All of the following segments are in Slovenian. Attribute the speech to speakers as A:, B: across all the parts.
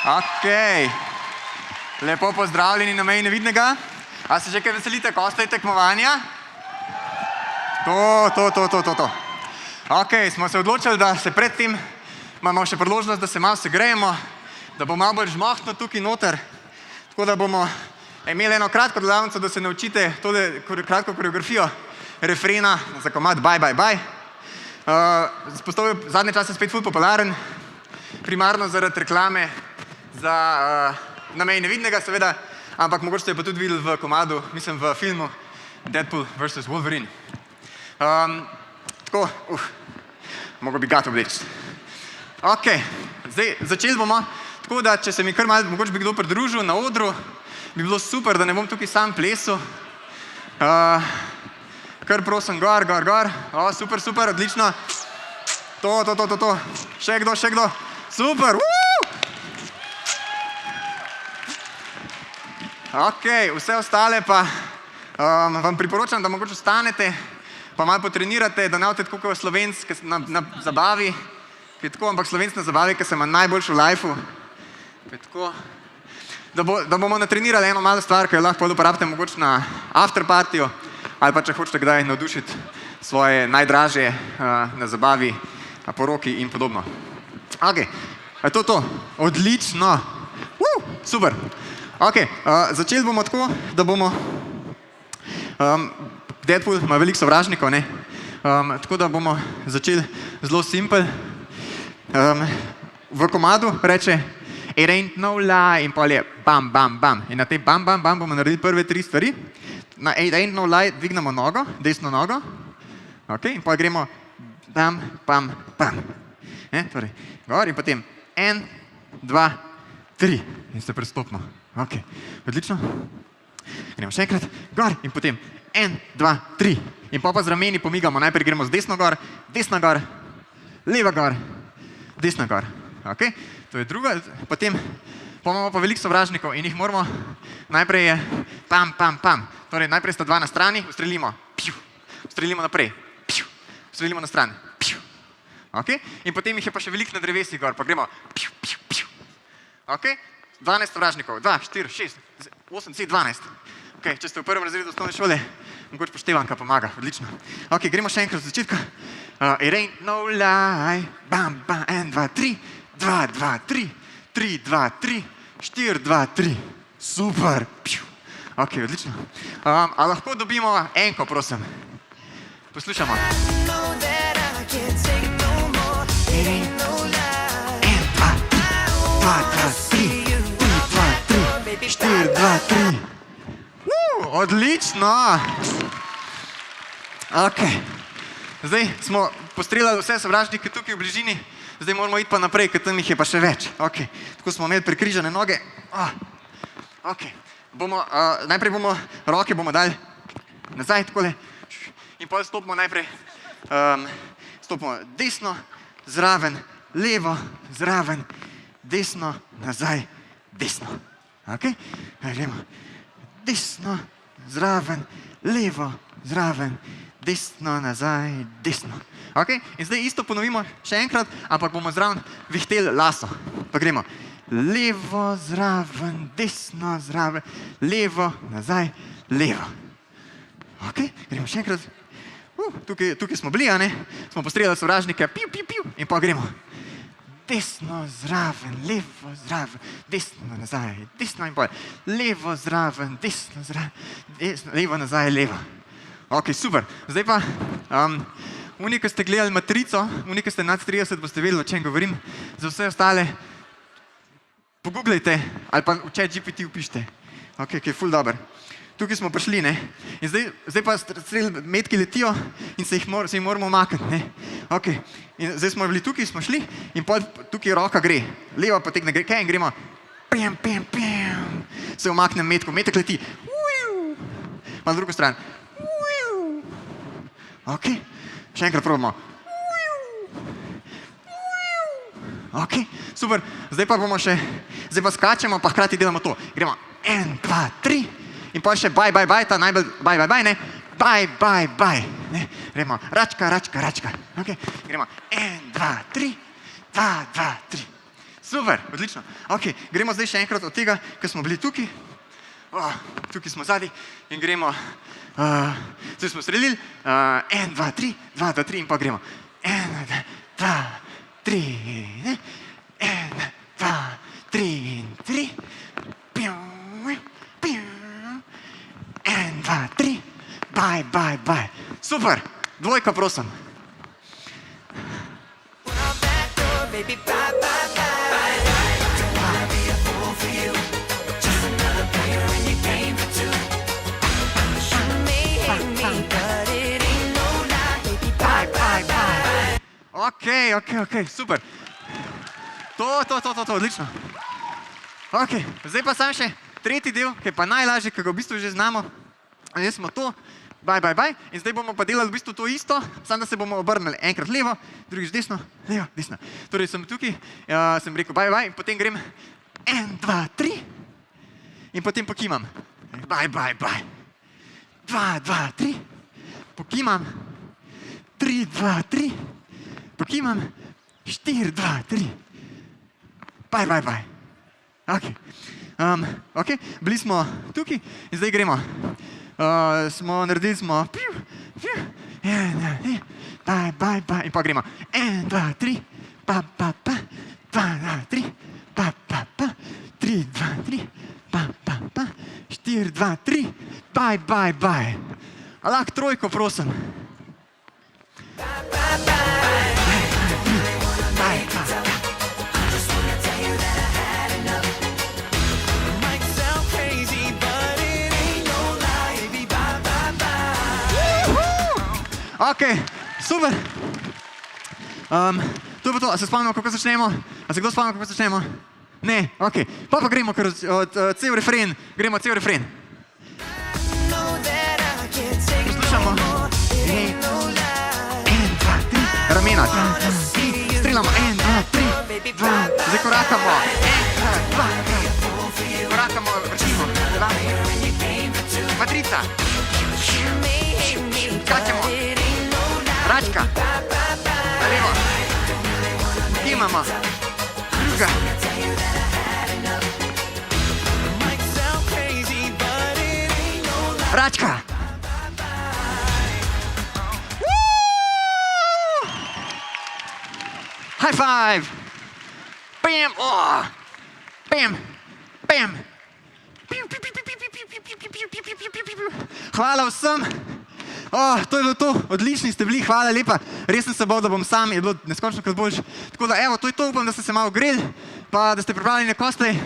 A: Okej. Lepo pozdravljeni na meji nevidnega. A se že kaj veselite, ko ste tekmovanja? To. Okej, smo se odločili, da se predtem imamo še priložnost, da se malo segrejemo, da bo malo bolj žmohtno tukaj noter. Tako da bomo imeli eno kratko delavnico, da se naučite tole kratko koreografijo refrena za komad Bye, bye, bye. Postal je zadnje čase spet ful popularen, primarno zaradi reklame za na meji nevidnega, seveda, ampak mogoče ste jo pa tudi videli v komadu, mislim v filmu Deadpool vs. Wolverine. Tako, mogo bi gat obleči. Okej, zdaj začeli bomo, tako da če se mi kar malo, mogoče bi kdo pridružil na odru, bi bilo super, da ne bom tukaj sam plesal. Kar prosim, gor. Super, odlično. To. Še kdo. Super, Okej, vse ostale pa vam priporočam, da mogoče ostanete, pa malo potrenirate, da ne boste tako kot Slovenc na zabavi, ampak Slovenc na zabavi, ki se ima najboljši v lifeu. Da bomo natrenirali eno malo stvar, ki jo lahko uporabite mogoče na afterpartiju, ali pa če hočete kdaj navdušiti svoje najdražje na zabavi, poroki in podobno. Okej, je to? Odlično. Super. Okej, začeli bomo tako, da bomo Deadpool ima veliko sovražnikov, ne? Tako da bomo začeli zelo simpel. V komadu reče It ain't no lie in pol je bam, bam, bam. In na tej bam, bam, bam bomo naredili prve 3 stvari. Na It ain't no lie dvignemo nogo, desno nogo. Okej, in pol gremo bam, bam, bam. Torej, gor in potem 1, 2, 3. In se prestopimo. Okej, odlično. Gremo še enkrat, gor in potem 1, 2, 3. In pa z rameni pomigamo. Najprej gremo z desno gor, leva gor, desna gor. Okej, to je druga. Potem imamo pa veliko sovražnikov in jih moramo, najprej je pam, pam, pam. Torej, najprej sta 2 na strani, ustrelimo, ustrelimo naprej, ustrelimo na stran. Okej, in potem jih je pa še veliko na drevesih gor, pa gremo. Okej, 12 sovražnikov, 2, 4, 6, 8, 10, 12. Okej, če ste v prvem razredu osnovne šole, mogoče poštevanka pomaga, odlično. Okej, gremo še enkrat od začetka. It ain't no lie, bam, bam, 1, 2, 3, 2, 2, 3, 3, 2, 3, 4, 2, 3. Super. Okej, odlično. A lahko dobimo enko, prosim? Poslušamo. It ain't no lie, 1, 2, 3, 4, 2, 3. Odlično! Okej. Zdaj smo postreljali vse sovražnike tukaj v bližini, zdaj moramo iti pa naprej, ker tam jih je pa še več. Okej, tako smo imeli prekrižane noge. Okej, najprej bomo, roke bomo dali nazaj, takole. In potem stopimo najprej, stopimo desno, zraven, levo, zraven, desno, nazaj, desno. Okej, gremo. Desno, zraven, levo, zraven, desno, nazaj, desno. Okej, in zdaj isto ponovimo še enkrat, ampak bomo zraven vihteli laso. Pa gremo. Levo, zraven, desno, zraven, levo, nazaj, levo. Okej, gremo še enkrat. Tukaj smo bili, a ne? Smo postreljali sovražnike, in pa gremo. Desno, zraven, levo, zraven, desno, nazaj, desno in pol. Levo, zraven, desno, zraven, desno, levo, nazaj, levo. Okej, super. Zdaj pa, oni, ki ste gledali Matrico, oni, ki ste nad 30, boste vedeli, o čem govorim. Za vse ostale, pogooglejte ali pa v ChatGPT vpišite. Okej, ki je ful dober. Tukaj smo prišli, ne? In zdaj pa metki letijo in se jih moramo umakniti, ne? Okej, in zdaj smo bili tukaj, smo šli in tukaj roka gre. Leva potegne gre, kaj in gremo. Se umaknem metko, metek leti. Pa na drugo stran. Okej, še enkrat probamo. Okej, super. Zdaj pa bomo še, zdaj pa skačemo, pa hkrati delamo to. Gremo 1, 2, 3. In pa še bye, bye, bye, ta najbolj bye, bye, bye, ne? Bye, bye, bye. Gremo, račka. Okay. Gremo 1, 2, 3, 2, 2, 3. Super, odlično. Ok, gremo zdaj še enkrat od tega, ker smo bili tukaj. Tukaj smo zadaj in gremo. Zdaj smo sredili. 1, 2, 3, 2, 2, 3 in pa gremo. 1, 2, 3, 1, 2, 3 in 3. 1, 2, 3. Bye, bye, bye. Super, dvojka, prosim. Baby, bye, bye, bye. Don't wanna be a fool for you. Just another player in your game for two. You may hate me, but it ain't no lie. Baby, bye, bye, bye. Ok, super. To, odlično. Ok, zdaj pa sam še tretji del, ki je pa najlažji, ki ga v bistvu že znamo. Zdaj smo to. Bye, bye, bye. In zdaj bomo pa delali v bistvu to isto, samo da se bomo obrnili enkrat levo, drugič desno, levo, desno. Torej sem tukaj, sem rekel bye, bye, in potem grem 1, 2, 3 in potem pokimam. Bye, bye, bye. 2, 2, 3, pokimam. 3, 2, 3, pokimam. 4, 2, 3. Bye, bye, bye. Ok, bili smo tukaj in zdaj gremo. Naredili smo bye, bye, bye in pa gremo 1, 2, 3 pa, 2, 3 pa, 3, 2, 3 pa, 4, 2, 3 bye, bye, bye. A lahko trojko, prosim. Bye, bye, bye. Ok, super. To je pa to. A se spomnimo, kako začnemo? A se kdo spomnimo, kako začnemo? Ne, ok. Pa gremo kar cel refren. Gremo cel refren. Poslušamo. 1, 2, 3. Ramena. Strelamo. 1, 2, 3. 2. Zdaj korakamo. 1, 2, 3. Korakamo, vrčimo. 2. Matrica. Skačemo. Račka. Na levo. Kimamo. Druga. Račka. High five. Bam. Bam. Bam. Hvala vsem. To je bilo to, odlični ste bili, hvala lepa. Res sem se bal, da bom sam, je bilo neskončno krat boljše. Tako da, evo, to je to, upam, da ste se malo greli, pa da ste pripravljeni na kostlej.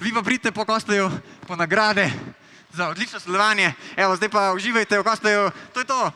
A: Vi pa pridite po kostleju, po nagrade za odlično sodelovanje. Evo, zdaj pa uživajte v kostleju. To je to.